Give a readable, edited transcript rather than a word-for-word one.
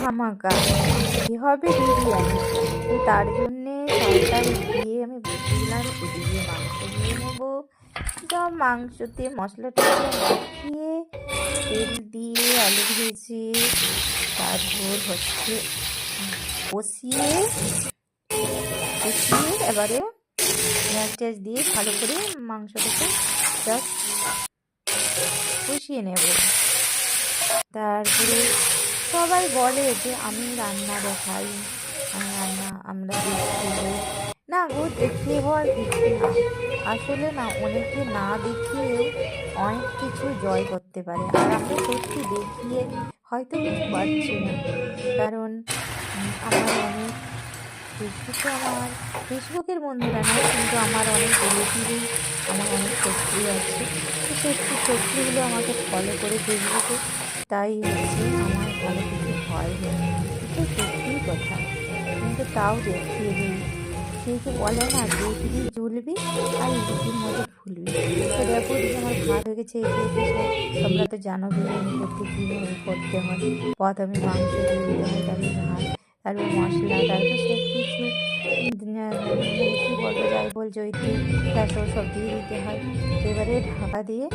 ধামাকা, কি হবে বিরিয়ানি। তো তার জন্যে চালটা দিয়ে আমি ভাবছিলাম এদিকে মাংস দিয়ে নেবো। সব মাংসতে মশলাটা মাখিয়ে তেল দিয়ে আলু ভেজে তারপর হচ্ছে কষিয়ে এবারে পেঁয়াজ টেয়াজ দিয়ে ভালো করে মাংসটাকে জাস্ট কষিয়ে নেব। তারপরে সবাই বলে যে আমি রান্না দেখাই, আমরা দেখিয়ে না গো, দেখিয়ে হওয়ার কিছু না। আসলে না, অনেকে না দেখিয়েও অনেক কিছু জয় করতে পারে, আর আমরা সত্যি দেখিয়ে হয়তো কিছু পারছি না। কারণ আমার অনেক ফেসবুকের বন্ধুরা না, কিন্তু আমার অনেক রিলেটিভই আমার অনেক শত্রু আছে। তো শত্রুগুলো আমাকে ফলো করে ফেসবুকে, তাই হচ্ছে আমার ভালো কিছু হয় না, এটা সত্যিই কথা। কিন্তু তাও দেখিয়ে দিই। সেই যে বলে না, দেখবি জ্বলবি আর রুটির মধ্যে ফুলবি। তো দেখো এদিকে আমার ভাত হয়ে গেছে। তোমরা তো জানো বিরিয়ানি করতে কীভাবে করতে হয়। প্রথমে মাংস দিয়ে দিতে হয়, তারপর ভাত, তারপর মশলা, তারপর সব কিছু কী বলবো, যাই বল, জৈত্রী, সব দিয়ে দিতে হয়। এবারে ঢাকা দিয়ে